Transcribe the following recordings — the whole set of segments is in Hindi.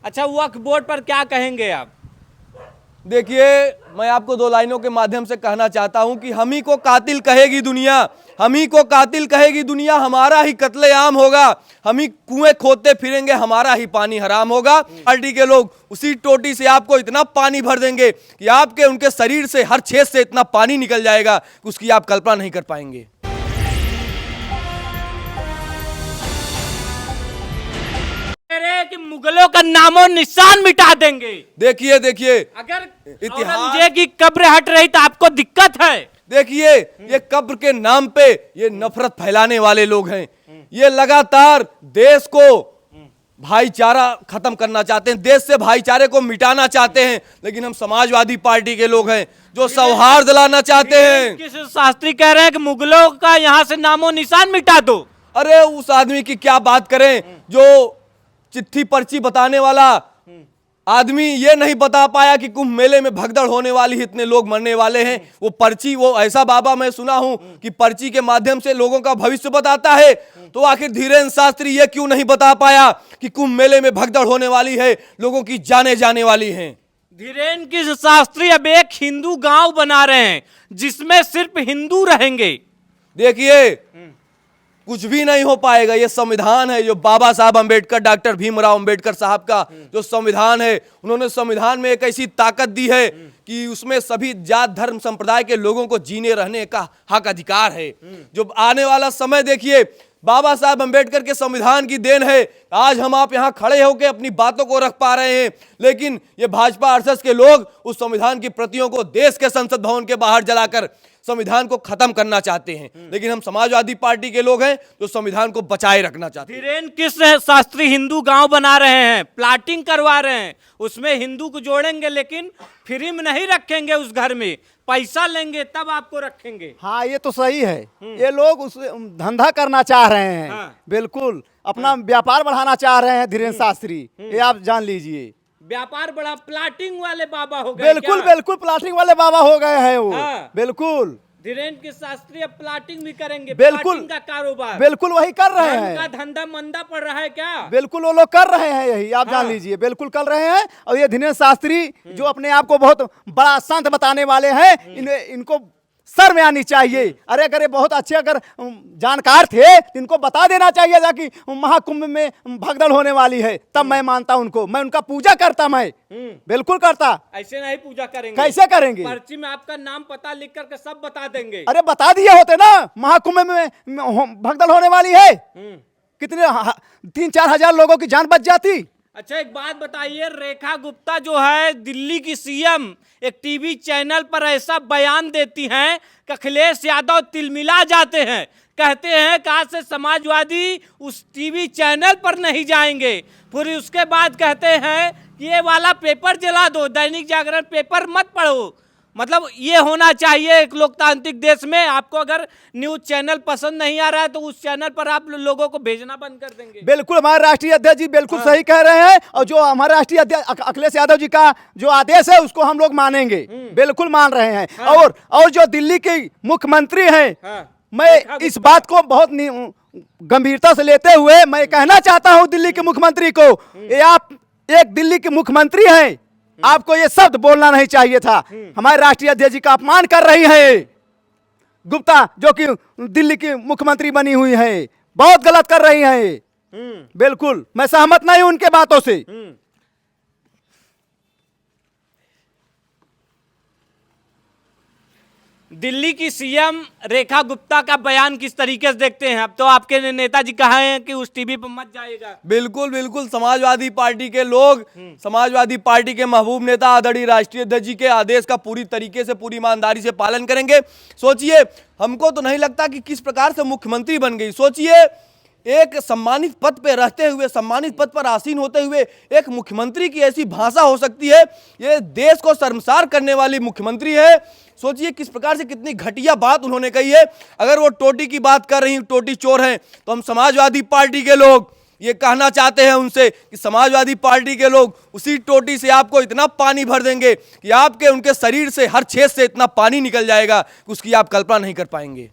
अच्छा, वक्फ बोर्ड पर क्या कहेंगे आप? देखिए, मैं आपको दो लाइनों के माध्यम से कहना चाहता हूं कि हम ही को कातिल कहेगी दुनिया, हम ही को कातिल कहेगी दुनिया, हमारा ही कत्लेआम होगा, हम ही कुएं खोदते फिरेंगे, हमारा ही पानी हराम होगा। पार्टी के लोग उसी टोटी से आपको इतना पानी भर देंगे कि आपके उनके शरीर से हर छेद से इतना पानी निकल जाएगा कि उसकी आप कल्पना नहीं कर पाएंगे। कि मुगलों का नामो निशान मिटा देंगे। देखिए देखिए, अगर औरंगजेब की कब्र हट रही तो आपको दिक्कत है। देखिए, ये कब्र के नाम पे ये नफरत फैलाने वाले लोग हैं, ये लगातार देश को भाईचारा खत्म करना चाहते हैं, देश से भाईचारे को मिटाना चाहते हैं। लेकिन हम समाजवादी पार्टी के लोग हैं जो सौहार्द लाना चाहते हैं। किस शास्त्री कह रहे हैं कि मुगलों का यहाँ से नामो निशान मिटा दो। अरे उस आदमी की क्या बात करें जो चिट्ठी पर्ची बताने वाला आदमी ये नहीं बता पाया कि कुंभ मेले में भगदड़ होने वाली, इतने लोग मरने वाले हैं। वो पर्ची, वो ऐसा बाबा मैं सुना हूं कि पर्ची के माध्यम से लोगों का भविष्य बताता है। तो आखिर धीरेन्द्र शास्त्री ये क्यों नहीं बता पाया कि कुंभ मेले में भगदड़ होने वाली है, लोगों की जाने जाने वाली हैं। धीरेन्द्र की शास्त्री अब एक हिंदू गांव बना रहे हैं जिसमें सिर्फ हिंदू रहेंगे। देखिए, कुछ भी नहीं हो पाएगा। ये संविधान है जो बाबा साहब अंबेडकर, डॉक्टर भीमराव अंबेडकर साहब का जो संविधान है, उन्होंने संविधान में एक ऐसी ताकत दी है कि उसमें सभी जात धर्म संप्रदाय के लोगों को जीने रहने का हक अधिकार है। जो आने वाला समय देखिए, बाबा साहब अंबेडकर के संविधान की देन है आज हम आप यहाँ खड़े होकर अपनी बातों को रख पा रहे हैं। लेकिन ये भाजपा आरएसएस के लोग उस संविधान की प्रतियों को देश के संसद भवन के बाहर जलाकर संविधान को खत्म करना चाहते हैं। लेकिन हम समाजवादी पार्टी के लोग हैं जो संविधान को बचाए रखना चाहते हैं। धीरेन्द्र किस शास्त्री हिंदू गांव बना रहे हैं, प्लाटिंग करवा रहे हैं, उसमें हिंदू को जोड़ेंगे लेकिन फ्री में नहीं रखेंगे, उस घर में पैसा लेंगे तब आपको रखेंगे। हाँ, ये तो सही है। ये लोग उस धंधा करना चाह रहे हैं। हाँ। बिल्कुल अपना व्यापार बढ़ाना चाह रहे हैं धीरेन्द्र शास्त्री, ये आप जान लीजिए। व्यापार बड़ा, प्लाटिंग वाले बाबा हो गए। बिल्कुल बिल्कुल प्लाटिंग वाले बाबा हो गए हैं वो। हाँ। बिल्कुल धीरेन्द्र के शास्त्री अब प्लाटिंग भी करेंगे। बिल्कुल प्लाटिंग का कारोबार, बिल्कुल वही कर रहे हैं। का धंधा मंदा पड़ रहा है क्या? बिल्कुल वो लोग कर रहे हैं, यही आप जान लीजिए। बिल्कुल कर रहे हैं। और ये धीरेन्द्र शास्त्री जो अपने आप को बहुत बड़ा संत बताने वाले हैं, इनको सर में आनी चाहिए। अरे अगर ये बहुत अच्छे अगर जानकार थे तो इनको बता देना चाहिए था कि महाकुंभ में भगदड़ होने वाली है, तब मैं मानता उनको, मैं उनका पूजा करता, मैं बिल्कुल करता। ऐसे नहीं पूजा करेंगे। कैसे करेंगे? पर्ची में आपका नाम पता लिख करके सब बता देंगे। अरे बता दिए होते ना, महाकुंभ में भगदड़ होने वाली है, कितने 3-4 हजार लोगों की जान बच जाती। अच्छा, एक बात बताइए, रेखा गुप्ता जो है दिल्ली की सीएम, एक टीवी चैनल पर ऐसा बयान देती हैं कि अखिलेश यादव तिलमिला जाते हैं, कहते हैं कि आज से समाजवादी उस टीवी चैनल पर नहीं जाएंगे। फिर उसके बाद कहते हैं कि ये वाला पेपर जला दो, दैनिक जागरण पेपर मत पढ़ो। मतलब ये होना चाहिए एक लोकतांत्रिक देश में। आपको अगर न्यूज चैनल पसंद नहीं आ रहा है तो उस चैनल पर आप लोगों को भेजना बंद कर देंगे। बिल्कुल हमारे राष्ट्रीय अध्यक्ष जी बिल्कुल सही कह रहे हैं। और जो हमारे राष्ट्रीय अध्यक्ष अखिलेश यादव जी का जो आदेश है उसको हम लोग मानेंगे, बिल्कुल मान रहे हैं। और जो दिल्ली के मुख्यमंत्री हैं, मैं इस बात को बहुत गंभीरता से लेते हुए मैं कहना चाहता हूं दिल्ली के मुख्यमंत्री को, ये आप एक दिल्ली के मुख्यमंत्री हैं, आपको ये शब्द बोलना नहीं चाहिए था। हमारे राष्ट्रीय अध्यक्ष जी का अपमान कर रही है गुप्ता, जो कि दिल्ली की मुख्यमंत्री बनी हुई है, बहुत गलत कर रही है। बिल्कुल मैं सहमत नहीं हूं उनके बातों से। दिल्ली की सीएम रेखा गुप्ता का बयान किस तरीके से देखते हैं? अब तो आपके नेताजी कहा हैं कि उस टीवी पर मत जाएगा। बिल्कुल बिल्कुल, समाजवादी पार्टी के लोग, समाजवादी पार्टी के महबूब नेता आदरणीय राष्ट्रीय अध्यक्ष जी के आदेश का पूरी तरीके से, पूरी ईमानदारी से पालन करेंगे। सोचिए, हमको तो नहीं लगता कि किस प्रकार से मुख्यमंत्री बन गई। सोचिए, एक सम्मानित पद पे रहते हुए, सम्मानित पद पर आसीन होते हुए एक मुख्यमंत्री की ऐसी भाषा हो सकती है। ये देश को शर्मसार करने वाली मुख्यमंत्री है। सोचिए किस प्रकार से, कितनी घटिया बात उन्होंने कही है। अगर वो टोटी की बात कर रही, टोटी चोर हैं, तो हम समाजवादी पार्टी के लोग ये कहना चाहते हैं उनसे कि समाजवादी पार्टी के लोग उसी टोटी से आपको इतना पानी भर देंगे कि आपके उनके शरीर से हर छेद से इतना पानी निकल जाएगा कि उसकी आप कल्पना नहीं कर पाएंगे।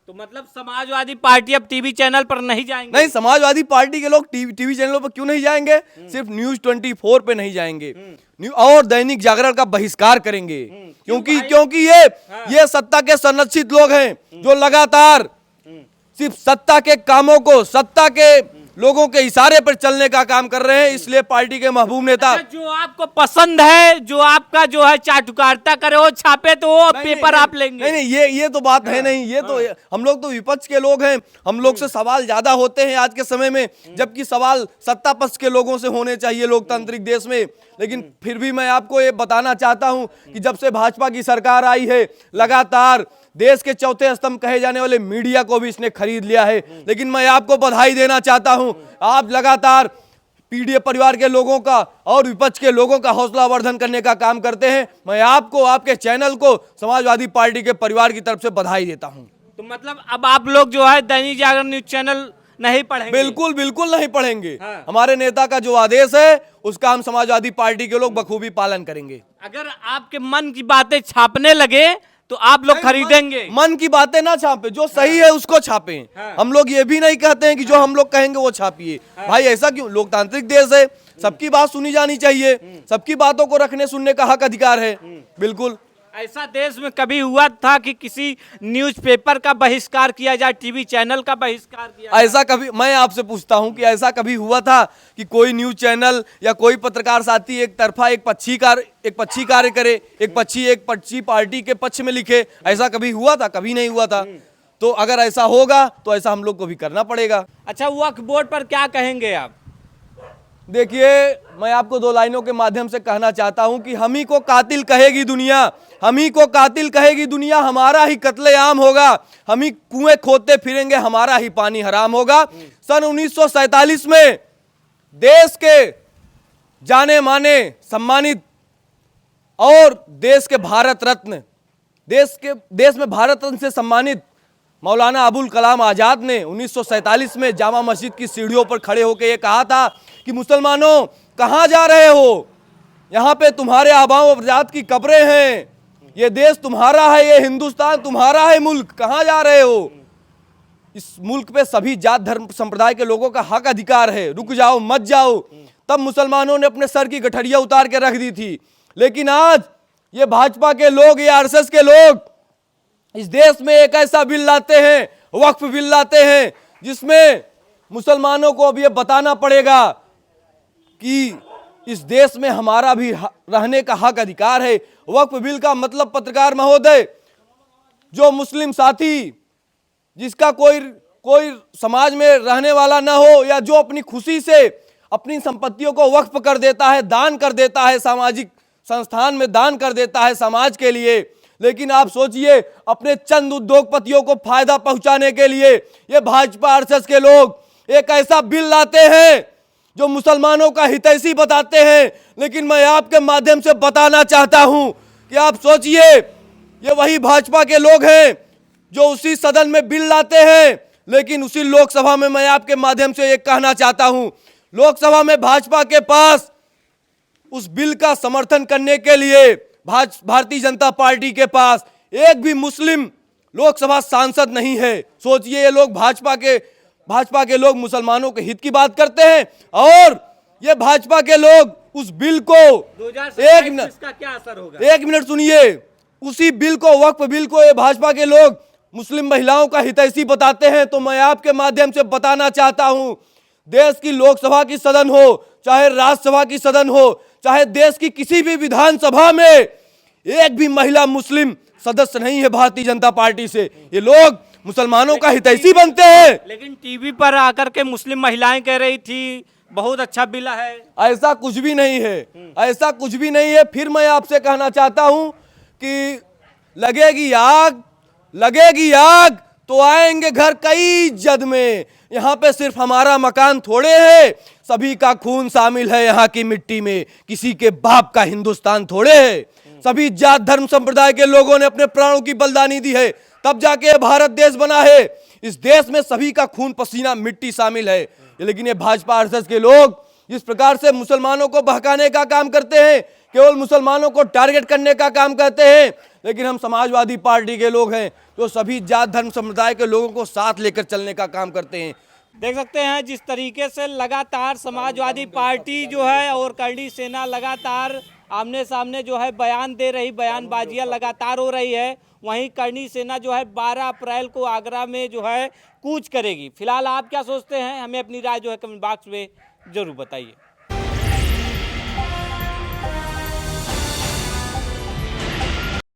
तो मतलब समाजवादी पार्टी अब टीवी चैनल पर नहीं जाएंगे? नहीं, समाजवादी पार्टी के लोग टीवी चैनलों पर क्यों नहीं जाएंगे? सिर्फ न्यूज 24 पे नहीं जाएंगे, और दैनिक जागरण का बहिष्कार करेंगे। क्योंकि ये सत्ता के संरक्षित लोग हैं जो लगातार सिर्फ सत्ता के कामों को, सत्ता के लोगों के इशारे पर चलने का काम कर रहे हैं। इसलिए पार्टी के महबूब नेता जो आपको पसंद है, जो आपका जो है चाटुकारिता करे वो छापे, तो वो पेपर आप लेंगे? नहीं, ये तो बात है नहीं। ये तो हम लोग तो विपक्ष के लोग हैं, हम लोग से सवाल ज्यादा होते हैं आज के समय में, जबकि सवाल सत्ता पक्ष के लोगों से होने चाहिए लोकतांत्रिक देश में। लेकिन फिर भी मैं आपको ये बताना चाहता हूं कि जब से भाजपा की सरकार आई है, लगातार देश के चौथे स्तंभ कहे जाने वाले मीडिया को भी इसने खरीद लिया है। लेकिन मैं आपको बधाई देना चाहता हूं, आप लगातार पीडीए परिवार के लोगों का और विपक्ष के लोगों का हौसला वर्धन करने का काम करते हैं। मैं आपको, आपके चैनल को समाजवादी पार्टी के परिवार की तरफ से बधाई देता हूं। तो मतलब अब आप लोग जो है दैनिक जागरण न्यूज चैनल नहीं पढ़ेंगे? बिल्कुल बिल्कुल नहीं पढ़ेंगे। हमारे नेता का जो आदेश है उसका हम समाजवादी पार्टी के लोग बखूबी पालन करेंगे। अगर आपके मन की बातें छापने लगे तो आप लोग खरीदेंगे? मन की बातें ना छापे, जो सही है उसको छापें। हम लोग ये भी नहीं कहते हैं कि जो हम लोग कहेंगे वो छापिए। भाई ऐसा क्यों? लोकतांत्रिक देश है, सबकी बात सुनी जानी चाहिए, सबकी बातों को रखने सुनने का हक अधिकार है। बिल्कुल। ऐसा देश में कभी हुआ था कि किसी न्यूज़पेपर का बहिष्कार किया जाए, टीवी चैनल का बहिष्कार किया जाए? ऐसा कभी, मैं आपसे पूछता हूं कि ऐसा कभी हुआ था कि कोई न्यूज चैनल या कोई पत्रकार साथी एक तरफा एक पक्षी कार्य करे, एक पक्षी पार्टी के पक्ष में लिखे? ऐसा कभी हुआ था? कभी नहीं हुआ था। तो अगर ऐसा होगा तो ऐसा हम लोग को भी करना पड़ेगा। अच्छा, वक्फ बोर्ड पर क्या कहेंगे आप? देखिए, मैं आपको दो लाइनों के माध्यम से कहना चाहता हूं कि हम ही को कातिल कहेगी दुनिया, हम ही को कातिल कहेगी दुनिया, हमारा ही कत्लेआम होगा, हम ही कुएं खोदते फिरेंगे, हमारा ही पानी हराम होगा। सन 1947 में देश के जाने माने, सम्मानित और देश के भारत रत्न, देश में भारत रत्न से सम्मानित मौलाना अबुल कलाम आजाद ने 1947 में जामा मस्जिद की सीढ़ियों पर खड़े होकर ये कहा था कि मुसलमानों कहां जा रहे हो, यहाँ पे तुम्हारे आबाओं अजदाद की कब्रें हैं, ये देश तुम्हारा है, ये हिंदुस्तान तुम्हारा है मुल्क, कहां जा रहे हो? इस मुल्क पे सभी जात धर्म संप्रदाय के लोगों का हक अधिकार है, रुक जाओ मत जाओ। तब मुसलमानों ने अपने सर की गठरिया उतार के रख दी थी। लेकिन आज ये भाजपा के लोग, ये आरएसएस के लोग इस देश में एक ऐसा बिल लाते हैं, वक्फ बिल लाते हैं, जिसमें मुसलमानों को अब ये बताना पड़ेगा कि इस देश में हमारा भी रहने का हक अधिकार है। वक्फ बिल का मतलब, पत्रकार महोदय, जो मुस्लिम साथी जिसका कोई समाज में रहने वाला ना हो, या जो अपनी खुशी से अपनी संपत्तियों को वक्फ कर देता है, दान कर देता है, सामाजिक संस्थान में दान कर देता है समाज के लिए। लेकिन आप सोचिए, अपने चंद उद्योगपतियों को फायदा पहुंचाने के लिए ये भाजपा आरएसएस के लोग एक ऐसा बिल लाते हैं जो मुसलमानों का हितैषी बताते हैं। लेकिन मैं आपके माध्यम से बताना चाहता हूं कि आप सोचिए, ये वही भाजपा के लोग हैं जो उसी सदन में बिल लाते हैं, लेकिन उसी लोकसभा में मैं आपके माध्यम से ये कहना चाहता हूं, लोकसभा में भाजपा के पास उस बिल का समर्थन करने के लिए भारतीय जनता पार्टी के पास एक भी मुस्लिम लोकसभा सांसद नहीं है। सोचिए, ये लोग भाजपा के लोग मुसलमानों के हित की बात करते हैं, और ये भाजपा के लोग उस बिल को, एक मिनट सुनिए, उसी बिल को, वक्फ बिल को, ये भाजपा के लोग मुस्लिम महिलाओं का हितैषी बताते हैं। तो मैं आपके माध्यम से बताना चाहता हूं, देश की लोकसभा की सदन हो, चाहे राज्यसभा की सदन हो, चाहे देश की किसी भी विधानसभा में एक भी महिला मुस्लिम सदस्य नहीं है भारतीय जनता पार्टी से। ये लोग मुसलमानों का हितैषी बनते हैं। लेकिन टीवी पर आकर के मुस्लिम महिलाएं कह रही थी बहुत अच्छा बिल है। ऐसा कुछ भी नहीं है, ऐसा कुछ भी नहीं है। फिर मैं आपसे कहना चाहता हूं कि लगेगी आग तो आएंगे घर कई जद में। यहाँ पे सिर्फ हमारा मकान थोड़े है, सभी का खून शामिल है यहाँ की मिट्टी में, किसी के बाप का हिंदुस्तान थोड़े है। सभी जात धर्म संप्रदाय के लोगों ने अपने प्राणों की बलिदानी दी है, तब जाके भारत देश बना है। इस देश में सभी का खून पसीना मिट्टी शामिल है। लेकिन ये भाजपा आरएसएस के लोग जिस प्रकार से मुसलमानों को बहकाने का काम करते हैं, केवल मुसलमानों को टारगेट करने का काम करते हैं। लेकिन हम समाजवादी पार्टी के लोग हैं जो सभी जात धर्म समुदाय के लोगों को साथ लेकर चलने का काम करते हैं। देख सकते हैं जिस तरीके से लगातार समाजवादी पार्टी जो है और करनी सेना लगातार आमने सामने जो है बयान दे रही, बयानबाजियां लगातार हो रही है। वहीं करनी सेना जो है 12 अप्रैल को आगरा में जो है कूच करेगी। फिलहाल आप क्या सोचते हैं, हमें अपनी राय जो है कमेंट बॉक्स में जरूर बताइए।